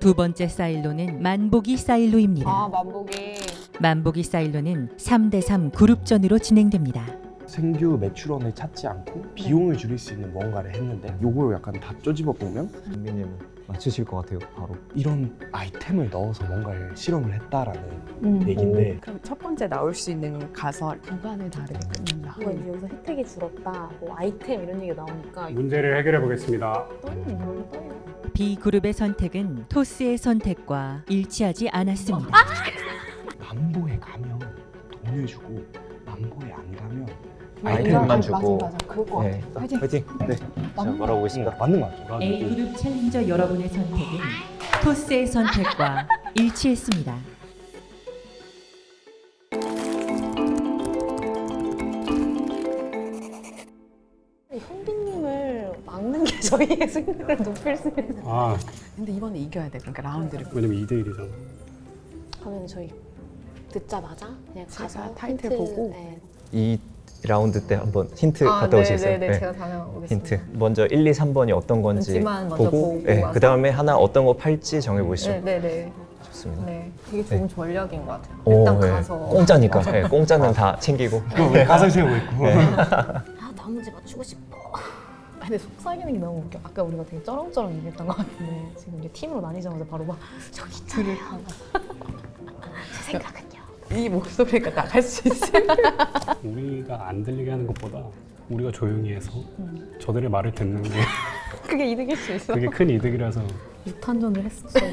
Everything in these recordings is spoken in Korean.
두 번째 사일로는 만보기 사일로입니다. 아, 만보기. 만보기 사일로는 3대3 그룹전으로 진행됩니다. 생규 매출원을 찾지 않고 비용을 줄일 수 있는 무언가를 했는데 요걸 약간 다 쪼집어 보면 민님은 맞추실 것 같아요, 바로. 이런 아이템을 넣어서 뭔가를 실험을 했다라는 얘기인데 그럼 첫 번째 나올 수 있는 가설 구간을 다르게 끊는다. 뭔가 이제 여기서 혜택이 줄었다, 뭐 아이템 이런 얘기가 나오니까 문제를 해결해 보겠습니다. 떨리는 이걸로 떨려. B그룹의 선택은 토스의 선택과 일치하지 않았습니다. 만보에 가면 돈을 주고 만보에 안 가면 아이템만 주고. 맞아. 그럴 것 네. 같아. 화이팅. 화이팅! 네. 제가 말하고 있습니다. 맞는 거 같죠? A그룹 챌린저 여러분의 선택은 토스의 선택과 일치했습니다. 현빈님을 막는 게 저희의 승률을 높일 수 있는. 아, 근데 이번에 이겨야 돼. 그러니까 라운드를. 왜냐면 2대1이잖아. 그러면 저희 듣자마자 그냥 제가 가서 타이틀 힌트, 보고 네. 이 라운드 때 한번 힌트 갔다 오시겠어요? 네네, 제가 다녀오겠습니다. 힌트. 먼저 1, 2, 3번이 어떤 건지 먼지만 먼저 보고 네, 와서. 그 다음에 하나 어떤 거 팔지 정해보시죠. 네네네. 좋습니다. 네, 되게 좋은 전략인 것 같아요. 오, 일단 네. 가서 공짜니까. 네, 공짜는 다 챙기고. 왜 가설 세우고 있고 아, 다음 문제 맞추고 싶어. 아, 근데 속삭이는 게 너무 웃겨. 아까 우리가 되게 쩌렁쩌렁 얘기했던 것 같은데 지금 이제 팀으로 나뉘자마자 바로 막 저기 있잖아요. 제 생각은요. 이 목소리가 나갈 수 있을까? 우리가 안 들리게 하는 것보다 우리가 조용히 해서 저들의 말을 듣는 게 그게 이득일 수 있어. 그게 큰 이득이라서 6탄전을 했었어요.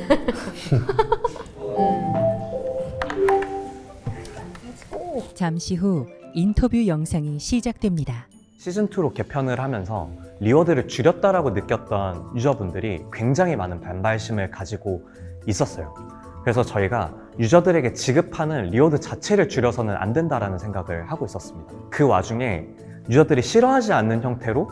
잠시 후 인터뷰 영상이 시작됩니다. 시즌2로 개편을 하면서 리워드를 줄였다라고 느꼈던 유저분들이 굉장히 많은 반발심을 가지고 있었어요. 그래서 저희가 유저들에게 지급하는 리워드 자체를 줄여서는 안 된다라는 생각을 하고 있었습니다. 그 와중에 유저들이 싫어하지 않는 형태로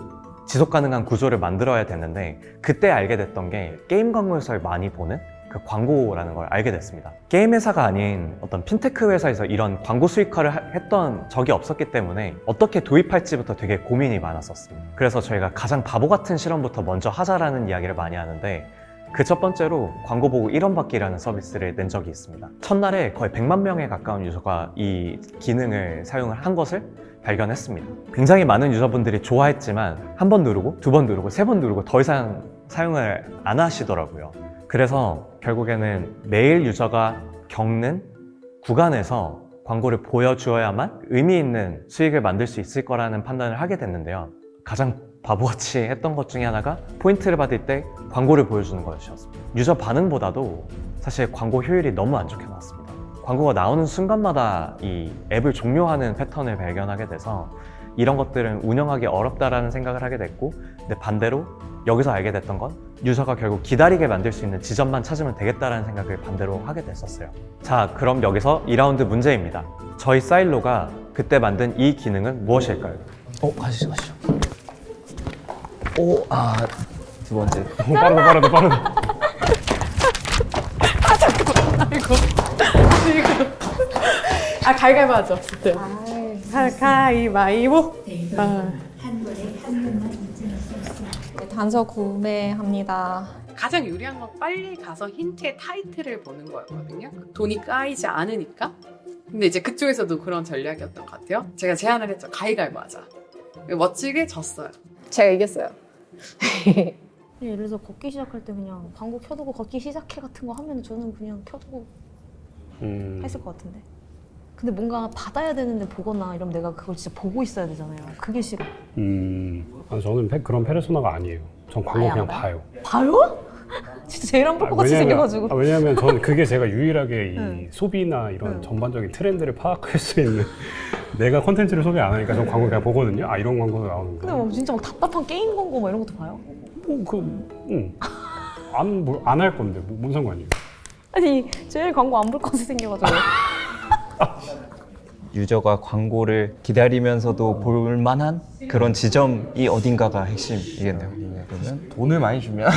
지속 가능한 구조를 만들어야 되는데 그때 알게 됐던 게 게임 광고에서 많이 보는 그 광고라는 걸 알게 됐습니다. 게임 회사가 아닌 어떤 핀테크 회사에서 이런 광고 수익화를 했던 적이 없었기 때문에 어떻게 도입할지부터 되게 고민이 많았었습니다. 그래서 저희가 가장 바보 같은 실험부터 먼저 하자라는 이야기를 많이 하는데 그 첫 번째로 광고 보고 1원 받기라는 서비스를 낸 적이 있습니다. 첫날에 거의 100만 명에 가까운 유저가 이 기능을 사용을 한 것을 발견했습니다. 굉장히 많은 유저분들이 좋아했지만 한 번 누르고 두 번 누르고 세 번 누르고 더 이상 사용을 안 하시더라고요. 그래서 결국에는 매일 유저가 겪는 구간에서 광고를 보여주어야만 의미 있는 수익을 만들 수 있을 거라는 판단을 하게 됐는데요. 가장 바보같이 했던 것 중에 하나가 포인트를 받을 때 광고를 보여주는 것이었습니다. 유저 반응보다도 사실 광고 효율이 너무 안 좋게 나왔습니다. 광고가 나오는 순간마다 이 앱을 종료하는 패턴을 발견하게 돼서 이런 것들은 운영하기 어렵다라는 생각을 하게 됐고, 근데 반대로 여기서 알게 됐던 건 유저가 결국 기다리게 만들 수 있는 지점만 찾으면 되겠다라는 생각을 반대로 하게 됐었어요. 자, 그럼 여기서 2라운드 문제입니다. 저희 사일로가 그때 만든 이 기능은 무엇일까요? 가시죠. 두 번째. 빠르다. 아, 가위바위보 하죠. 그때. 가위바위보. 단서 구매합니다. 가장 유리한 건 빨리 가서 힌트의 타이틀을 보는 거였거든요. 돈이 까이지 않으니까. 근데 이제 그쪽에서도 그런 전략이었던 것 같아요. 제가 제안을 했죠. 가위바위보 하자. 멋지게 졌어요. 제가 이겼어요. 예를 들어서 걷기 시작할 때 그냥 광고 켜두고 걷기 시작해 같은 거 하면 저는 그냥 켜두고 했을 것 같은데. 근데 뭔가 받아야 되는데 보거나 이러면 내가 그걸 진짜 보고 있어야 되잖아요. 그게 싫어. 저는 그런 페르소나가 아니에요. 전 광고 그냥 봐요. 봐요? 진짜 제일 안 볼 것 같이 생겨가지고. 왜냐면 저는 그게 제가 유일하게 이 소비나 이런 전반적인 트렌드를 파악할 수 있는 내가 콘텐츠를 소비 안 하니까 전 광고 그냥 보거든요. 아, 이런 광고도 나오는구나. 근데 막 진짜 막 답답한 게임 광고 막 이런 것도 봐요? 안 할 건데 뭔 상관이에요? 아니 제일 광고 안 볼 것 같이 생겨가지고. 유저가 광고를 기다리면서도 볼 만한 그런 지점이 어딘가가 핵심이겠네요. 그러면 돈을 많이 주면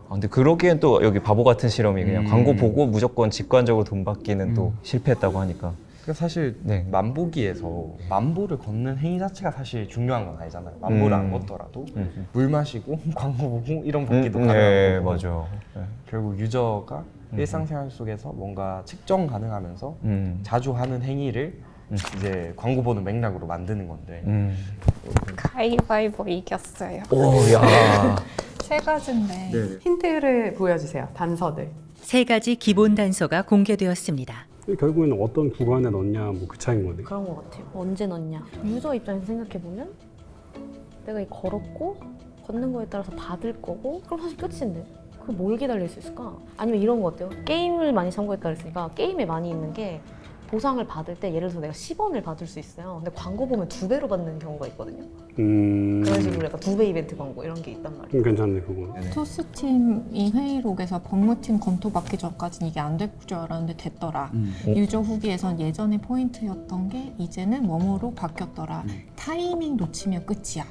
근데 그러기엔 또 여기 바보 같은 실험이 그냥 광고 보고 무조건 직관적으로 돈 받기는 또 실패했다고 하니까 그러니까 사실 네. 만보기에서 만보를 걷는 행위 자체가 사실 중요한 건 아니잖아요. 만보를 안 걷더라도 물 마시고 광고 보고 이런 복기도 가능하고 네, 맞아요. 네. 결국 유저가 일상생활 속에서 뭔가 측정 가능하면서 자주 하는 행위를 이제 광고 보는 맥락으로 만드는 건데 가위바위보 이겼어요. 오, 야. 세 가지인데. 힌트를 보여주세요. 단서들. 3가지 기본 단서가 공개되었습니다. 결국에는 어떤 구간에 넣냐 뭐 그 차이인 거네. 그런 것 같아요. 언제 넣냐. 유저 입장에서 생각해 보면 내가 이 걸었고 걷는 거에 따라서 받을 거고 그럼 사실 끝인데. 그걸 뭘 기다릴 수 있을까? 아니면 이런 거 어때요? 게임을 많이 참고했다 그랬으니까 게임에 많이 있는 게 보상을 받을 때 예를 들어서 내가 10원을 받을 수 있어요. 근데 광고 보면 2배로 받는 경우가 있거든요. 그런 식으로 약간 2배 이벤트 광고 이런 게 있단 말이에요. 괜찮네 그거. 토스팀이 회의록에서 법무팀 검토받기 전까지는 이게 안 될 줄 알았는데 됐더라. 유저 후기에선 예전에 포인트였던 게 이제는 뭐뭐로 바뀌었더라. 타이밍 놓치면 끝이야.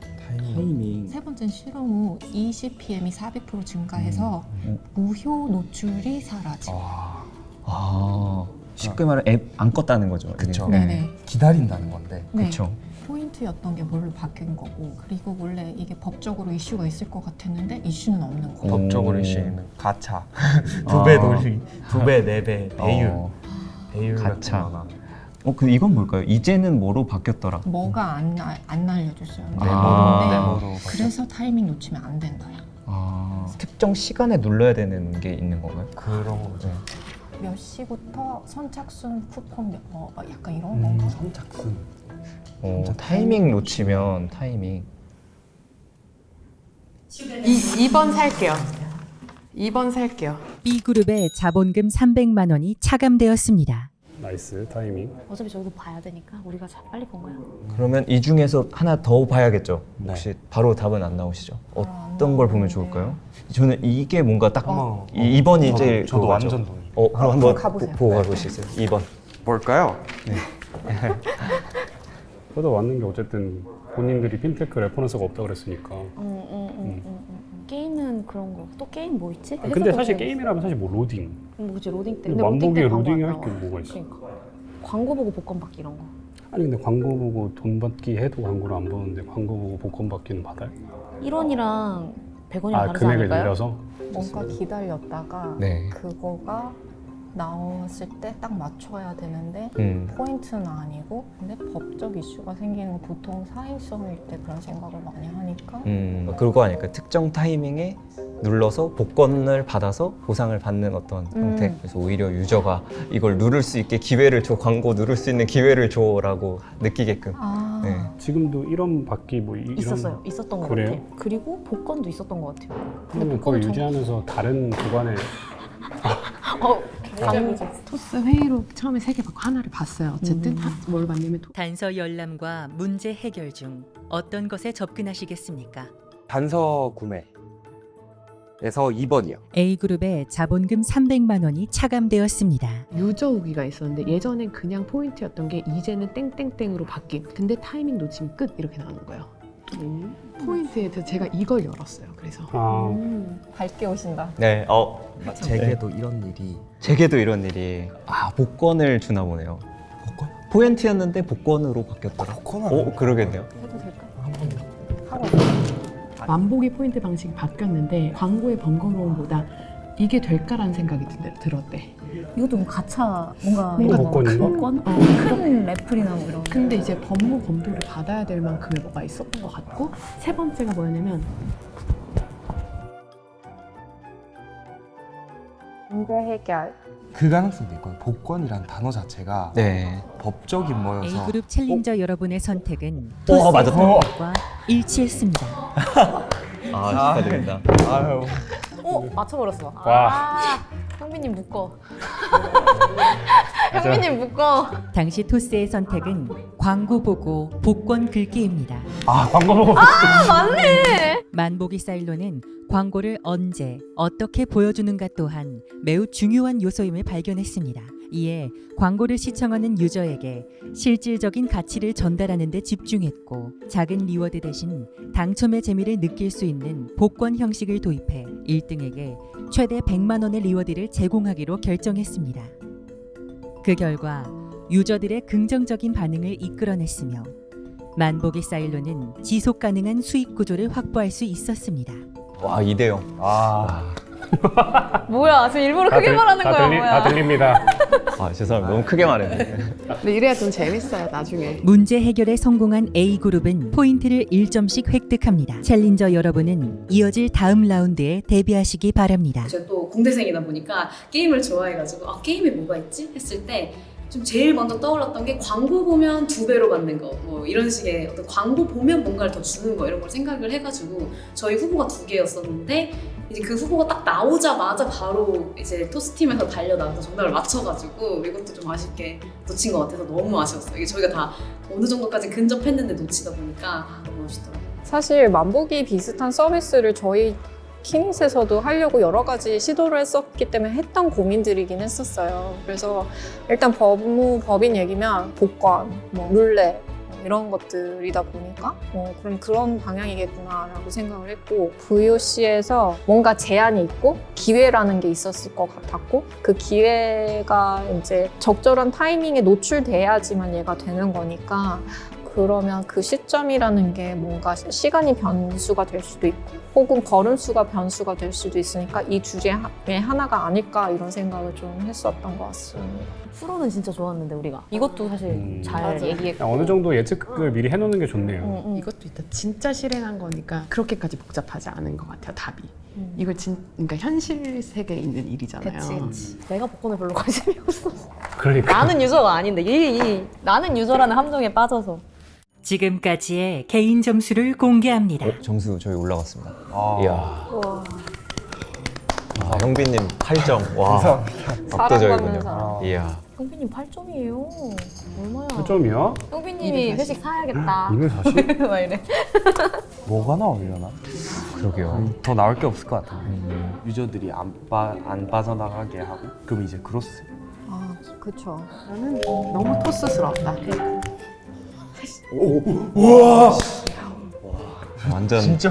타이밍. 세 번째는 실험 후 20PM이 400% 증가해서 무효 노출이 사라짐. 쉽게 말해 앱 안 껐다는 거죠. 그쵸. 네네. 기다린다는 건데. 네. 그렇죠. 포인트였던 게 뭘로 바뀐 거고 그리고 원래 이게 법적으로 이슈가 있을 것 같았는데 이슈는 없는 거. 법적으로 이슈는 가차, 2배 돌리기, 2배, 4배, 배율, 배율 가차. 같은 거나. 근데 이건 뭘까요? 이제는 뭐로 바뀌었더라. 뭐가 안 알려줬어요. 네모로. 그래서 타이밍 놓치면 안 된다야. 특정 시간에 눌러야 되는 게 있는 건가요? 그런 거죠. 몇 시부터 선착순 쿠폰 약간 이런 건가? 선착순. 타이밍 놓치면 타이밍. 2번 살게요. 2번 살게요. B그룹의 자본금 300만 원이 차감되었습니다. 나이스 타이밍. 어차피 저희도 봐야 되니까 우리가 빨리 본 거야. 그러면 이 중에서 하나 더 봐야겠죠. 네. 혹시 바로 답은 안 나오시죠? 어떤 걸 보면 좋을까요? 저는 이게 뭔가 딱 한번 2번이 제일 저도 그거 같죠? 완전 동의. 그럼 한번 가보세요. 보고 가보시겠어요? 2번. 뭘까요? 그러다 왔는 게 어쨌든 본인들이 핀테크 레퍼런스가 없다 그랬으니까. 게임은 그런 거. 또 게임 뭐 있지? 근데 사실 게임이라면 사실 뭐 로딩. 뭐지 로딩 때. 근데 로딩 때 만보기에 광고 안 로딩이 할 나와. 게 뭐가 있어? 그러니까. 광고 보고 복권 받기 이런 거. 아니 근데 광고 보고 돈 받기 해도 광고를 안 보는데 광고 보고 복권 받기는 받아요? 1원이랑 100원이랑 다르지 금액을 않을까요? 늘려서? 뭔가 기다렸다가 네. 그거가 나왔을 때 딱 맞춰야 되는데 포인트는 아니고 근데 법적 이슈가 생기는 건 보통 사행성일 때 그런 생각을 많이 하니까 그거 아닐까요? 특정 타이밍에 눌러서 복권을 받아서 보상을 받는 어떤 형태. 그래서 오히려 유저가 이걸 누를 수 있게 기회를 줘, 광고 누를 수 있는 기회를 줘라고 느끼게끔. 네. 지금도 1원 받기 뭐 이런. 있었어요. 있었던 것 그래요? 같아요. 그리고 복권도 있었던 것 같아요. 근데 그걸 복권은 유지하면서 다른 구간에 토스 회의록 처음에 3개 받고 하나를 봤어요. 어쨌든 뭘 봤냐면 단서 열람과 문제 해결 중 어떤 것에 접근하시겠습니까? 단서 구매에서 2번이요. A그룹의 자본금 300만 원이 차감되었습니다. 유저 후기가 있었는데 예전엔 그냥 포인트였던 게 이제는 땡땡땡으로 바뀐. 근데 타이밍 놓치면 끝 이렇게 나오는 거예요. 포인트에 대해서 제가 이걸 열었어요. 그래서 밝게 오신다. 네. 제게도 이런 일이. 제게도 이런 일이. 복권을 주나 보네요. 복권? 포인트였는데 복권으로 바뀌었더라. 복권 그러겠네요. 해도 될까? 만보기 포인트 방식이 바뀌었는데 광고의 번거로움보다 이게 될까라는 생각이 들었대. 이것도 뭐 가차 뭔가 뭔가 복권인가? 복권? 큰 래플이나 뭐 이런 거. 근데 이제 법무 검토를 받아야 될 만큼의 뭐가 있었던 것 같고 세 번째가 뭐였냐면 문제 해결. 그 가능성도 있고요. 복권이란 단어 자체가 네. 법적인 뭐여서 A그룹 챌린저 여러분의 선택은 맞았다. 토스의 선택과 일치했습니다. 축하드립니다. 아유. 맞춰버렸어. 와. 형빈님 묶어. 형빈님 묶어. 당시 토스의 선택은 광고 보고 복권 긁기입니다. 광고 보고. 맞네. 만보기 사일로는 광고를 언제 어떻게 보여주는가 또한 매우 중요한 요소임을 발견했습니다. 이에 광고를 시청하는 유저에게 실질적인 가치를 전달하는 데 집중했고 작은 리워드 대신 당첨의 재미를 느낄 수 있는 복권 형식을 도입해 1등에게 최대 100만 원의 리워드를 제공하기로 결정했습니다. 그 결과 유저들의 긍정적인 반응을 이끌어냈으며 만보기 사일로는 지속 가능한 수익 구조를 확보할 수 있었습니다. 와 2대0. 뭐야 지금 일부러 크게 말하는 거야 뭐야. 다 들립니다. 아 죄송합니다. 너무 크게 말했네. 근데 이래야 좀 재밌어요 나중에. 문제 해결에 성공한 A그룹은 포인트를 1점씩 획득합니다. 챌린저 여러분은 이어질 다음 라운드에 대비하시기 바랍니다. 제가 또 공대생이다 보니까 게임을 좋아해가지고 게임에 뭐가 있지? 했을 때 좀 제일 먼저 떠올랐던 게 광고 보면 2배로 받는 거 뭐 이런 식의 어떤 광고 보면 뭔가를 더 주는 거 이런 걸 생각을 해가지고 저희 후보가 2개였었는데 이제 그 후보가 딱 나오자마자 바로 이제 토스팀에서 달려나가서 정답을 맞춰가지고 이것도 좀 아쉽게 놓친 것 같아서 너무 아쉬웠어요. 이게 저희가 다 어느 정도까지 근접했는데 놓치다 보니까 너무 아쉽더라고요. 사실 만보기 비슷한 서비스를 저희 키닛에서도 하려고 여러 가지 시도를 했었기 때문에 했던 고민들이긴 했었어요. 그래서 일단 법무법인 얘기면 복권, 뭐 룰렛 이런 것들이다 보니까 그럼 그런 방향이겠구나라고 생각을 했고 VOC에서 뭔가 제한이 있고 기회라는 게 있었을 것 같았고 그 기회가 이제 적절한 타이밍에 노출돼야지만 얘가 되는 거니까 그러면 그 시점이라는 게 뭔가 시간이 변수가 될 수도 있고 혹은 걸음수가 변수가 될 수도 있으니까 이 두 중에 하나가 아닐까 이런 생각을 좀 했었던 것 같습니다. 프로는 진짜 좋았는데 우리가 이것도 사실 잘 얘기했고 어느 정도 예측을 미리 해놓는 게 좋네요. 이것도 일단 진짜 실행한 거니까 그렇게까지 복잡하지 않은 것 같아요 답이. 이걸 그러니까 현실 세계에 있는 일이잖아요. 그치. 내가 복권에 별로 관심이 없어. 그러니까 나는 유저가 아닌데 나는 유저라는 함정에 빠져서. 지금까지의 개인 점수를 공개합니다. 점수 저희 올라갔습니다. 이야. 형빈님 8점. 와. 압도적이군요. 이야. 형빈님 8점이에요. 얼마야? 8점이야? 형빈님이 회식 사야겠다. 이걸 사실? 막 이래. 뭐가 나오려나? 그러게요. 더 나올 게 없을 것 같아요. 유저들이 안 빠져나가게 하고 그럼 이제 크로스. 그렇죠. 나는 너무 토스스러웠다. 완전 진짜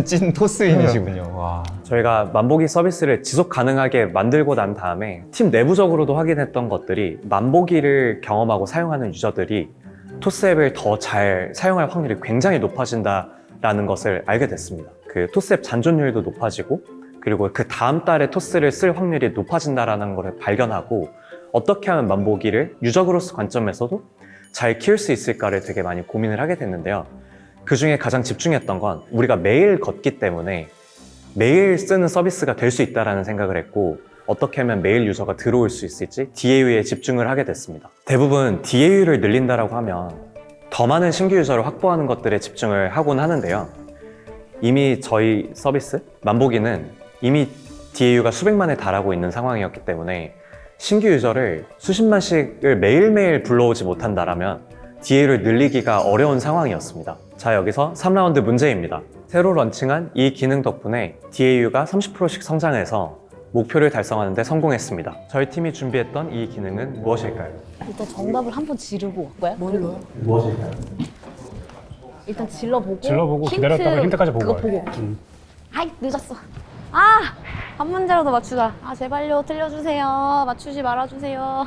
찐 토스인이시군요. 와. 저희가 만보기 서비스를 지속 가능하게 만들고 난 다음에 팀 내부적으로도 확인했던 것들이 만보기를 경험하고 사용하는 유저들이 토스 앱을 더 잘 사용할 확률이 굉장히 높아진다라는 것을 알게 됐습니다. 그 토스 앱 잔존율도 높아지고 그리고 그 다음 달에 토스를 쓸 확률이 높아진다라는 것을 발견하고 어떻게 하면 만보기를 유저그로스 관점에서도 잘 키울 수 있을까를 되게 많이 고민을 하게 됐는데요. 그 중에 가장 집중했던 건 우리가 매일 걷기 때문에 매일 쓰는 서비스가 될 수 있다는 생각을 했고 어떻게 하면 매일 유저가 들어올 수 있을지 DAU에 집중을 하게 됐습니다. 대부분 DAU를 늘린다고 하면 더 많은 신규 유저를 확보하는 것들에 집중을 하곤 하는데요. 이미 저희 서비스, 만보기는 이미 DAU가 수백만에 달하고 있는 상황이었기 때문에 신규 유저를 수십만씩을 매일매일 불러오지 못한다라면 DAU를 늘리기가 어려운 상황이었습니다. 자, 여기서 3라운드 문제입니다. 새로 런칭한 이 기능 덕분에 DAU가 30%씩 성장해서 목표를 달성하는 데 성공했습니다. 저희 팀이 준비했던 이 기능은 무엇일까요? 일단 정답을 한번 지르고 갈 거야? 뭘로? 무엇일까요? 일단 질러보고 기다렸다가 힌트까지 보고 그거 가요. 보고. 아이 늦었어. 한 문제라도 맞추자. 제발요 틀려주세요. 맞추지 말아주세요.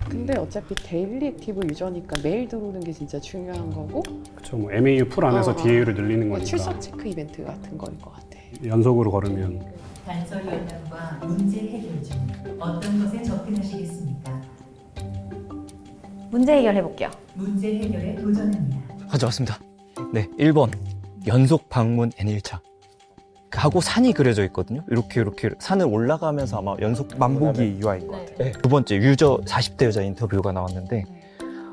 근데 어차피 데일리 액티브 유저니까 매일 들어오는 게 진짜 중요한 거고 그렇죠. 뭐 MAU 풀 안에서 DAU를 늘리는 거니까 출석 체크 이벤트 같은 거일 것 같아. 연속으로 걸으면 단서 연락과 문제 해결 중 어떤 것에 접근하시겠습니까? 문제 해결해볼게요. 문제 해결에 도전합니다. 가져왔습니다. 네, 1번 연속 방문 N1차 하고 산이 그려져 있거든요. 이렇게 산을 올라가면서 아마 연속 만보기 UI인 것 같아요. 네. 두 번째 유저 40대 여자 인터뷰가 나왔는데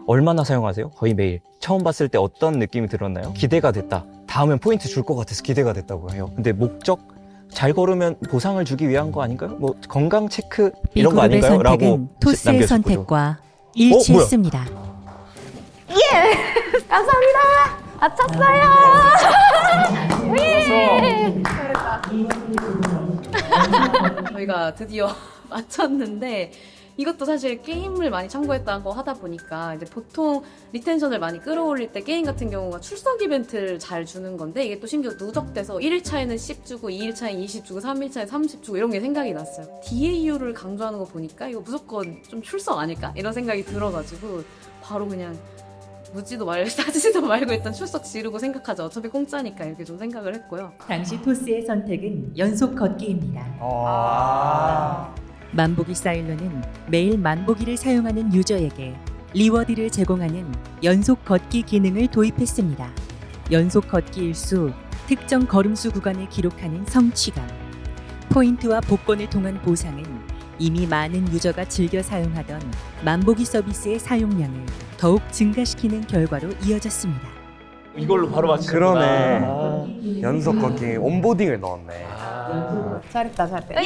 얼마나 사용하세요? 거의 매일. 처음 봤을 때 어떤 느낌이 들었나요? 기대가 됐다. 다음엔 포인트 줄 것 같아서 기대가 됐다고 해요. 근데 목적 잘 걸으면 보상을 주기 위한 거 아닌가요? 뭐 건강 체크 이런 거 B그룹의 아닌가요? 라고 선택은 토스의 남겨주셨고. 선택과 일치했습니다. 감사합니다. 맞췄어요. 저희가 드디어 맞췄는데 이것도 사실 게임을 많이 참고했다고 하다 보니까 이제 보통 리텐션을 많이 끌어올릴 때 게임 같은 경우가 출석 이벤트를 잘 주는 건데 이게 또 심지어 누적돼서 1일차에는 10 주고 2일차엔 20 주고 3일차엔 30 주고 이런 게 생각이 났어요. DAU를 강조하는 거 보니까 이거 무조건 좀 출석 아닐까? 이런 생각이 들어가지고 바로 그냥 묻지도 말고 따지지도 말고 일단 출석 지르고 생각하자. 어차피 공짜니까 이렇게 좀 생각을 했고요. 당시 토스의 선택은 연속 걷기입니다. 만보기 사일러는 매일 만보기를 사용하는 유저에게 리워드를 제공하는 연속 걷기 기능을 도입했습니다. 연속 걷기 일수, 특정 걸음수 구간을 기록하는 성취감, 포인트와 복권을 통한 보상은 이미 많은 유저가 즐겨 사용하던 만보기 서비스의 사용량을 더욱 증가시키는 결과로 이어졌습니다. 이걸로 바로 맞추는 그러네. 연속 걷기 온보딩을 넣었네. 잘했다, 잘했다.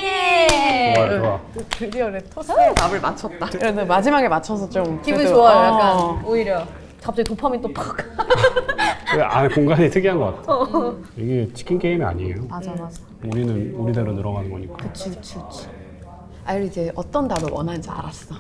좋아, 좋아. 드디어 토스의 답을 맞췄다. 그래도 마지막에 맞춰서 좀 기분 그래도, 좋아요. 약간 오히려 갑자기 도파민 또 팍. 그 안에 공간이 특이한 것 같아. 이게 치킨 게임이 아니에요. 맞아 맞아. 우리는 우리대로 늘어가는 거니까. 그치 그치 그치. 아유리 이제 어떤 답을 원하는지 알았어.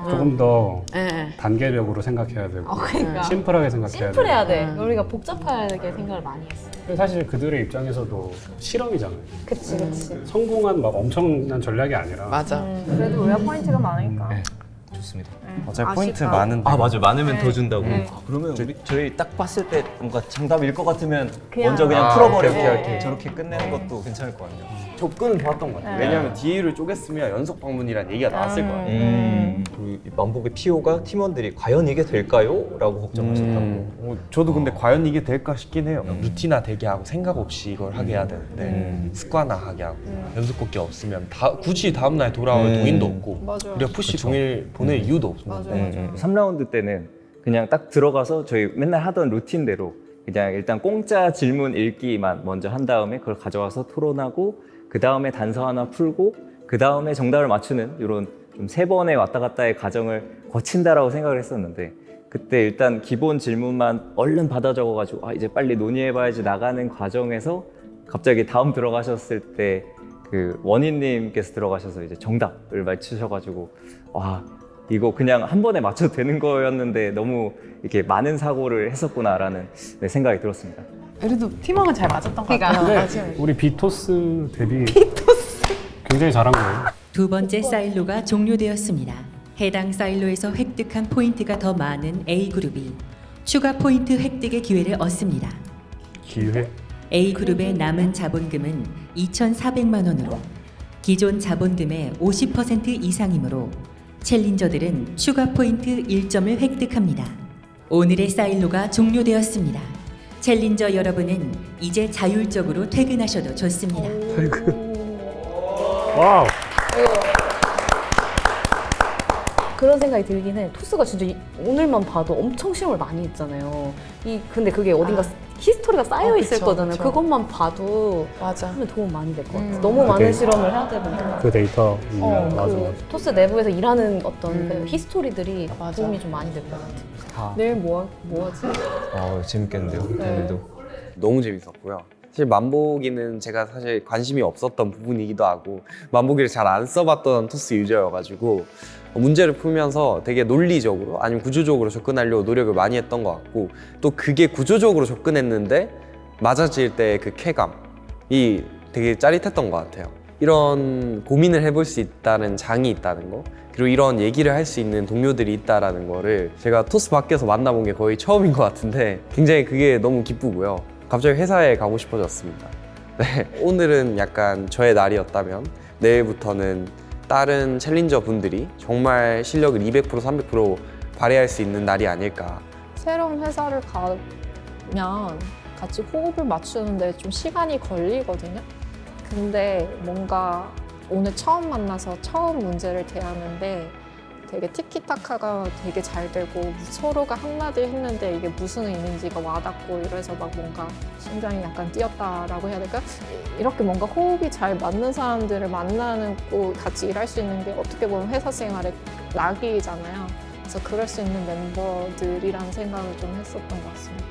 조금 더 예. 단계적으로 생각해야 되고 그러니까. 심플하게 생각해야 되고. 심플해야 돼. 우리가 복잡하게 생각을 많이 했어. 근데 사실 그들의 입장에서도 실험이잖아요. 그치 그치. 성공한 막 엄청난 전략이 아니라 맞아. 그래도 우리가 포인트가 많으니까. 좋습니다. 어차피 포인트 많은데. 아 맞아 많으면 더 준다고. 그러면 저희 딱 봤을 때 뭔가 정답일 것 같으면 먼저 그냥 풀어버리고 오케이. 저렇게 끝내는 것도 괜찮을 것 같네요. 접근은 좋았던 것 같아요. 왜냐하면 DAU를 쪼갰으면 연속 방문이라는 얘기가 나왔을 거예요. 그리고 이 만복의 PO가 팀원들이 과연 이게 될까요? 라고 걱정하셨다고. 저도 근데 과연 이게 될까 싶긴 해요. 루틴화 되게 하고 생각 없이 이걸 하게 해야 되는데 습관화하게 하고 연속 걷기 없으면 굳이 다음날 돌아올 동인도 없고 우리가 푸시 동일 보낼 이유도 없습니다. 3라운드 때는 그냥 딱 들어가서 저희 맨날 하던 루틴대로 그냥 일단 공짜 질문 읽기만 먼저 한 다음에 그걸 가져와서 토론하고 그 다음에 단서 하나 풀고 그 다음에 정답을 맞추는 이런 좀 3번의 왔다 갔다의 과정을 거친다라고 생각을 했었는데 그때 일단 기본 질문만 얼른 받아 적어가지고 이제 빨리 논의해봐야지 나가는 과정에서 갑자기 다음 들어가셨을 때 그 원희님께서 들어가셔서 이제 정답을 맞추셔가지고 와 이거 그냥 한 번에 맞춰도 되는 거였는데 너무 이렇게 많은 사고를 했었구나라는 생각이 들었습니다. 그래도 팀워크는 잘 맞았던 것 같아요. 근데 우리 비토스 대비 굉장히 잘한 거예요. 두 번째 사일로가 종료되었습니다. 해당 사일로에서 획득한 포인트가 더 많은 A그룹이 추가 포인트 획득의 기회를 얻습니다. 기회? A그룹의 남은 자본금은 2,400만 원으로 기존 자본금의 50% 이상이므로 챌린저들은 추가 포인트 1점을 획득합니다. 오늘의 사일로가 종료되었습니다. 챌린저 여러분은 이제 자율적으로 퇴근하셔도 좋습니다. 와우. 그런 생각이 들긴 해. 토스가 진짜 오늘만 봐도 엄청 실험을 많이 했잖아요. 근데 그게 어딘가 히스토리가 쌓여 있을 그쵸, 거잖아요. 그쵸. 그것만 봐도 맞아. 하면 도움 많이 될 것 같아. 너무 많은 그게- 실험을 해야 되니까. 그 데이터. 맞아. 토스 내부에서 일하는 어떤 그 히스토리들이 맞아. 도움이 좀 많이 될 것 같아. 내일 뭐 하지? 재밌겠는데요, 오늘도. 너무 재밌었고요. 사실 만보기는 제가 사실 관심이 없었던 부분이기도 하고 만보기를 잘 안 써봤던 토스 유저여가지고 문제를 풀면서 되게 논리적으로 아니면 구조적으로 접근하려고 노력을 많이 했던 것 같고 또 그게 구조적으로 접근했는데 맞아질 때 그 쾌감이 되게 짜릿했던 것 같아요. 이런 고민을 해볼 수 있다는 장이 있다는 거 그리고 이런 얘기를 할 수 있는 동료들이 있다는 거를 제가 토스 밖에서 만나본 게 거의 처음인 것 같은데 굉장히 그게 너무 기쁘고요. 갑자기 회사에 가고 싶어졌습니다. 네, 오늘은 약간 저의 날이었다면 내일부터는 다른 챌린저 분들이 정말 실력을 200% 300% 발휘할 수 있는 날이 아닐까. 새로운 회사를 가면 같이 호흡을 맞추는데 좀 시간이 걸리거든요. 근데 뭔가 오늘 처음 만나서 처음 문제를 대하는데 되게 티키타카가 되게 잘 되고 서로가 한마디 했는데 이게 무슨 의미인지가 와닿고 이래서 막 뭔가 심장이 약간 뛰었다라고 해야 될까? 이렇게 뭔가 호흡이 잘 맞는 사람들을 만나는 고 같이 일할 수 있는 게 어떻게 보면 회사 생활의 낙이잖아요. 그래서 그럴 수 있는 멤버들이라는 생각을 좀 했었던 것 같습니다.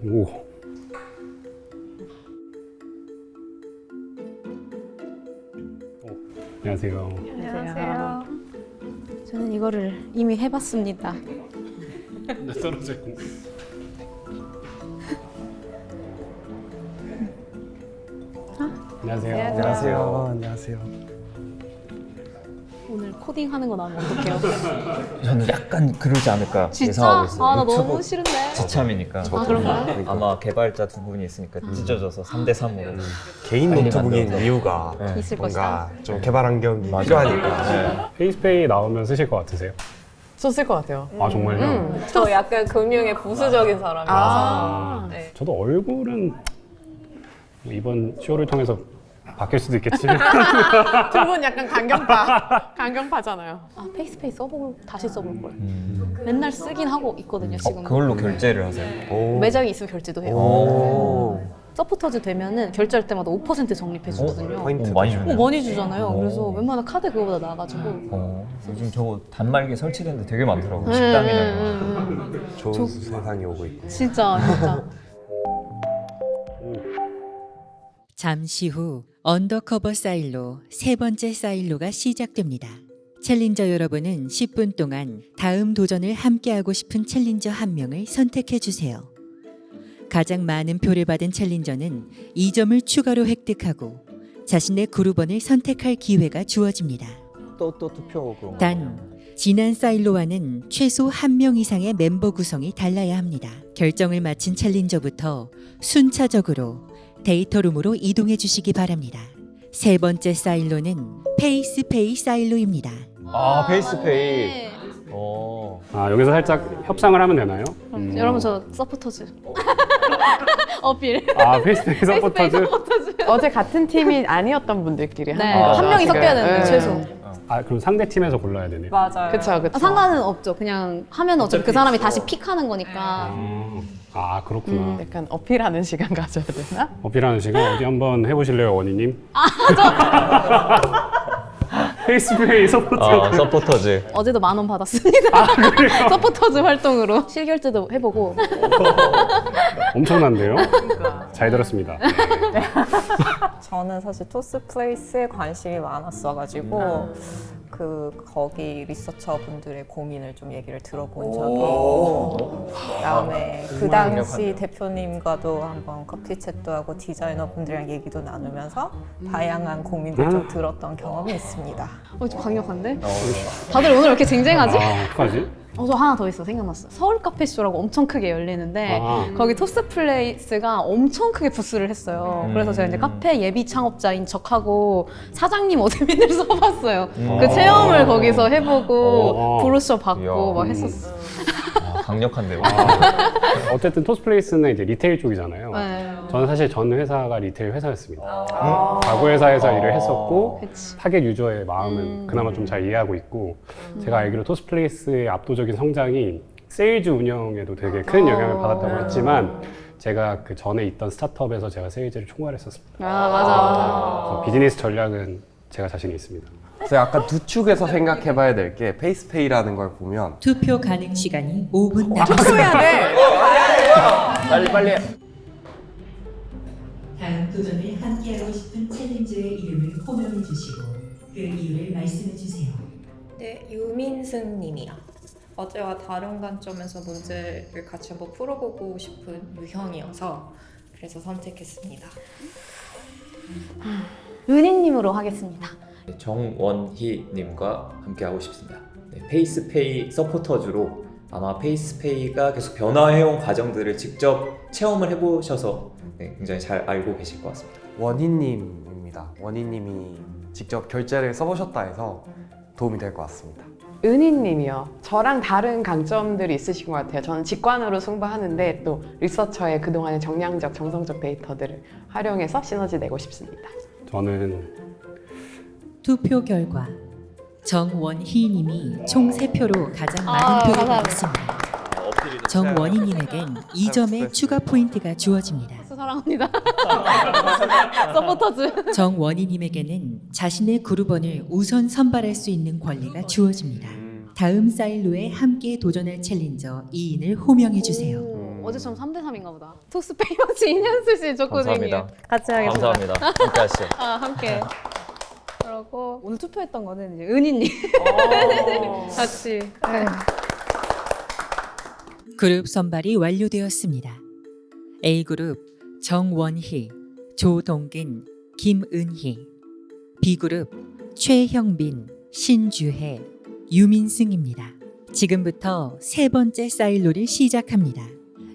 오. 안녕하세요. 안녕하세요. 저는 이거를 이미 해봤습니다. 나 떨어져 있네. 안녕하세요. 안녕하세요. 안녕하세요. 오늘 코딩하는 거 나오면 어떡해요? 저는 약간 그러지 않을까 진짜? 예상하고 있어요. 아, 나 유튜브 너무 싫은데. 지참이니까. 그런가요? 아마 개발자 두 분이 있으니까 찢어져서 3대 3으로. 개인 빨리 노트북인 만들어서. 이유가 네. 있을 뭔가 것이다. 좀 개발 환경이 맞아요. 필요하니까. 네. 페이스페이 나오면 쓰실 것 같으세요? 썼을 것 같아요. 아 정말요? 저 약간 금융에 부수적인 사람이라서. 아, 네. 저도 얼굴은 이번 쇼를 통해서 바뀔 수도 있겠지만 두 분 약간 강경파잖아요. 아, 페이스페이 써보고 다시 써볼 걸. 맨날 쓰긴 하고 있거든요, 지금. 그걸로 결제를 하세요. 오. 매장이 있으면 결제도 해요. 오. 서포터즈 되면은 결제할 때마다 5% 적립해 주거든요. 포인트. 많이 주네요. 많이 주잖아요. 오. 그래서 웬만한 카드 그거보다 나아가지고. 요즘 저거 단말기 설치되는데 되게 많더라고요. 음, 식당이나. 좋은 세상이 오고 있고. 진짜. 잠시 후 언더커버 사일로 세 번째 사일로가 시작됩니다. 챌린저 여러분은 10분 동안 다음 도전을 함께하고 싶은 챌린저 한 명을 선택해 주세요. 가장 많은 표를 받은 챌린저는 2점을 추가로 획득하고 자신의 그룹원을 선택할 기회가 주어집니다. 또 투표 그런 거. 단 지난 사일로와는 최소 1명 이상의 멤버 구성이 달라야 합니다. 결정을 마친 챌린저부터 순차적으로 데이터룸으로 이동해 주시기 바랍니다. 세 번째 사일로는 페이스페이 사일로입니다. 아, 페이스페이. 네. 아 여기서 살짝 협상을 하면 되나요? 여러분 저 서포터즈. 어필. 아 페이스페이 서포터즈? 어제 같은 팀이 아니었던 분들끼리 네. 하는 거죠. 한 명이 지금. 섞여야 되는데 네. 최소. 아 그럼 상대 팀에서 골라야 되네요. 맞아요. 그쵸. 상관은 없죠. 그냥 하면 어차피 그 사람이 다시 픽하는 거니까. 아 그렇구나. 약간 어필하는 시간 가져야 되나? 어필하는 시간 어디 한번 해보실래요, 원희님? 페이스페이 서포터. 서포터즈. 어제도 10,000원 받았습니다. 서포터즈 활동으로 실결제도 해보고. 엄청난데요? 잘 들었습니다. 저는 사실 토스플레이스에 관심이 많았어가지고 거기 리서처 분들의 고민을 좀 얘기를 들어본 적이 있고 그다음에 그 당시 대표님과도 한번 커피 챗도 하고 디자이너 분들이랑 얘기도 나누면서 다양한 고민들 좀 들었던 경험이 있습니다. 좀 강력한데? 다들 오늘 왜 이렇게 쟁쟁하지? 아 어떡하지? 저 하나 더 있어. 생각났어. 서울 카페쇼라고 엄청 크게 열리는데 거기 토스플레이스가 엄청 크게 부스를 했어요. 그래서 제가 이제 카페 예비 창업자인 척하고 사장님 어드민을 써봤어요. 그 체험을 거기서 해보고 브로셔 받고 이야. 막 했었어. 강력한데요. 어쨌든 토스플레이스는 이제 리테일 쪽이잖아요. 네. 저는 사실 전 회사가 리테일 회사였습니다. 가구 회사에서 일을 했었고 그치. 타겟 유저의 마음은 그나마 좀 잘 이해하고 있고 제가 알기로 토스플레이스의 압도적인 성장이 세일즈 운영에도 되게 큰 영향을 받았다고 했지만 제가 그 전에 있던 스타트업에서 제가 세일즈를 총괄했었습니다. 맞아. 그래서 비즈니스 전략은 제가 자신이 있습니다. 그래서 약간 두 축에서 생각해봐야 될 게 페이스페이라는 걸 보면 투표 가능 시간이 5분 남았습니다. 투표해야 돼. 빨리 다음 도전을 함께하고 싶은 챌린저의 이름을 호명해 주시고 그 이유를 말씀해 주세요. 네, 유민승 님이요. 어제와 다른 관점에서 문제를 같이 한번 풀어보고 싶은 유형이어서 그래서 선택했습니다. 은희님으로 하겠습니다. 정원희님과 함께하고 싶습니다. 네, 페이스페이 서포터즈로 아마 페이스페이가 계속 변화해온 과정들을 직접 체험을 해보셔서 굉장히 잘 알고 계실 것 같습니다. 원희님입니다. 원희님이 직접 결제를 써보셨다 해서 도움이 될 것 같습니다. 은희님이요. 저랑 다른 강점들이 있으신 것 같아요. 저는 직관으로 승부하는데 또 리서처의 그동안의 정량적, 정성적 데이터들을 활용해서 시너지 내고 싶습니다. 저는 투표 결과 정원희님이 총 3표로 가장 많은 표를 받았습니다. 정원희님에겐 2점의 추가 포인트가 주어집니다. 사랑합니다. 서포터즈. 정원희님에게는 자신의 그룹원을 우선 선발할 수 있는 권리가 주어집니다. 다음 사일로에 함께 도전할 챌린저 2인을 호명해 주세요. 어제처럼 3대3인가 보다. 토스페이머치 이현수 씨 저 코딩이에요. 감사합니다. 같이 하겠습니다. 감사합니다. 함께 하시죠. 함께. 그러고 오늘 투표했던 거는 이제 은희님 같이. 네. 그룹 선발이 완료되었습니다. A그룹 정원희, 조동근, 김은희. B그룹 최형빈, 신주혜, 유민승입니다. 지금부터 세 번째 사일로를 시작합니다.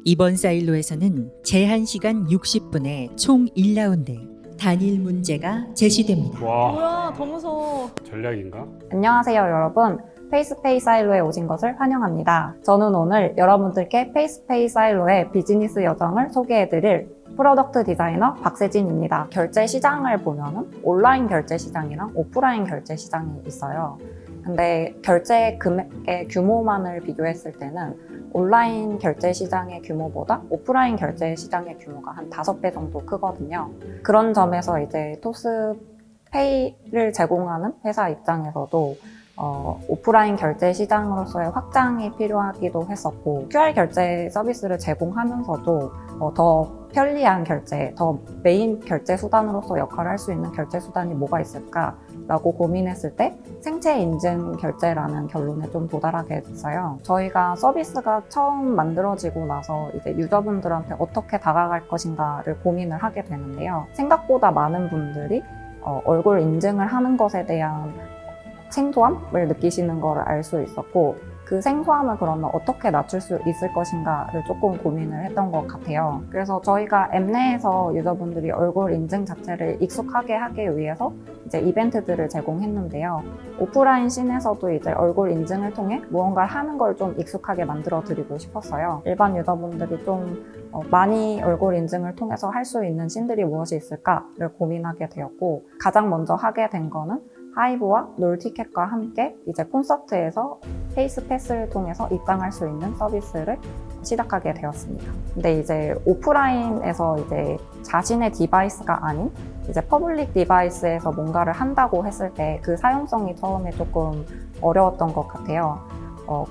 이번 사일로에서는 제한 시간 60분에 총 1라운드 단일 문제가 제시됩니다. 와, 뭐야, 더 무서워. 전략인가? 안녕하세요, 여러분. 페이스페이 사일로에 오신 것을 환영합니다. 저는 오늘 여러분들께 페이스페이 사일로의 비즈니스 여정을 소개해드릴 프로덕트 디자이너 박세진입니다. 결제 시장을 보면은 온라인 결제 시장이랑 오프라인 결제 시장이 있어요. 근데 결제 금액의 규모만을 비교했을 때는 온라인 결제 시장의 규모보다 오프라인 결제 시장의 규모가 한 5배 정도 크거든요. 그런 점에서 이제 토스페이를 제공하는 회사 입장에서도 오프라인 결제 시장으로서의 확장이 필요하기도 했었고, QR 결제 서비스를 제공하면서도 더 편리한 결제, 더 메인 결제 수단으로서 역할을 할 수 있는 결제 수단이 뭐가 있을까라고 고민했을 때 생체 인증 결제라는 결론에 좀 도달하게 됐어요. 저희가 서비스가 처음 만들어지고 나서 이제 유저분들한테 어떻게 다가갈 것인가를 고민을 하게 되는데요. 생각보다 많은 분들이 얼굴 인증을 하는 것에 대한 생소함을 느끼시는 걸 알 수 있었고, 그 생소함을 그러면 어떻게 낮출 수 있을 것인가를 조금 고민을 했던 것 같아요. 그래서 저희가 앱 내에서 유저분들이 얼굴 인증 자체를 익숙하게 하기 위해서 이제 이벤트들을 제공했는데요. 오프라인 씬에서도 이제 얼굴 인증을 통해 무언가를 하는 걸 좀 익숙하게 만들어 드리고 싶었어요. 일반 유저분들이 좀 많이 얼굴 인증을 통해서 할 수 있는 씬들이 무엇이 있을까를 고민하게 되었고, 가장 먼저 하게 된 거는 하이브와 롤티켓과 함께 이제 콘서트에서 페이스 패스를 통해서 입장할 수 있는 서비스를 시작하게 되었습니다. 근데 이제 오프라인에서 이제 자신의 디바이스가 아닌 이제 퍼블릭 디바이스에서 뭔가를 한다고 했을 때 그 사용성이 처음에 조금 어려웠던 것 같아요.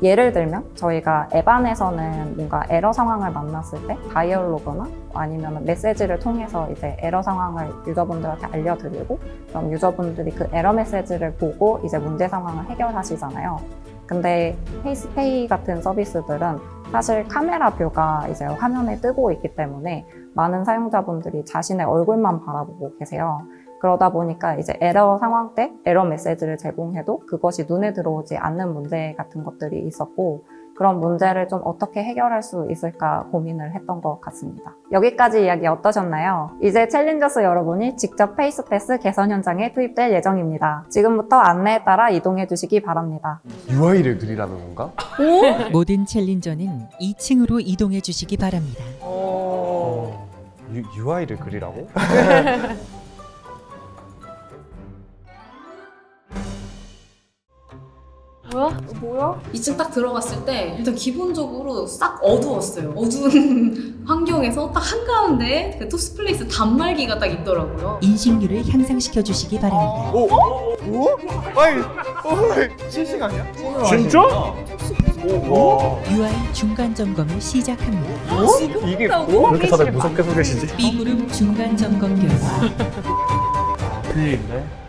예를 들면 저희가 앱 안에서는 뭔가 에러 상황을 만났을 때 다이얼로그나 아니면 메시지를 통해서 이제 에러 상황을 유저분들한테 알려드리고, 그럼 유저분들이 그 에러 메시지를 보고 이제 문제 상황을 해결하시잖아요. 근데 페이스페이 같은 서비스들은 사실 카메라 뷰가 이제 화면에 뜨고 있기 때문에 많은 사용자분들이 자신의 얼굴만 바라보고 계세요. 그러다 보니까 이제 에러 상황 때 에러 메시지를 제공해도 그것이 눈에 들어오지 않는 문제 같은 것들이 있었고, 그런 문제를 좀 어떻게 해결할 수 있을까 고민을 했던 것 같습니다. 여기까지 이야기 어떠셨나요? 이제 챌린저스 여러분이 직접 페이스패스 개선 현장에 투입될 예정입니다. 지금부터 안내에 따라 이동해 주시기 바랍니다. UI를 그리라는 건가? 모든 챌린저는 2층으로 이동해 주시기 바랍니다. UI를 그리라고? 뭐야? 2층 딱 들어갔을 때 일단 기본적으로 싹 어두웠어요. 어두운 환경에서 딱 한가운데 그 토스플레이스 단말기가 딱 있더라고요. 인식률을 향상시켜 주시기 바랍니다. 실시간이야? 진짜? UI 중간 점검을 시작합니다. 이게 왜 이렇게 다들 무섭게 서 계시지? B그룹 중간 점검 결과 틀린데?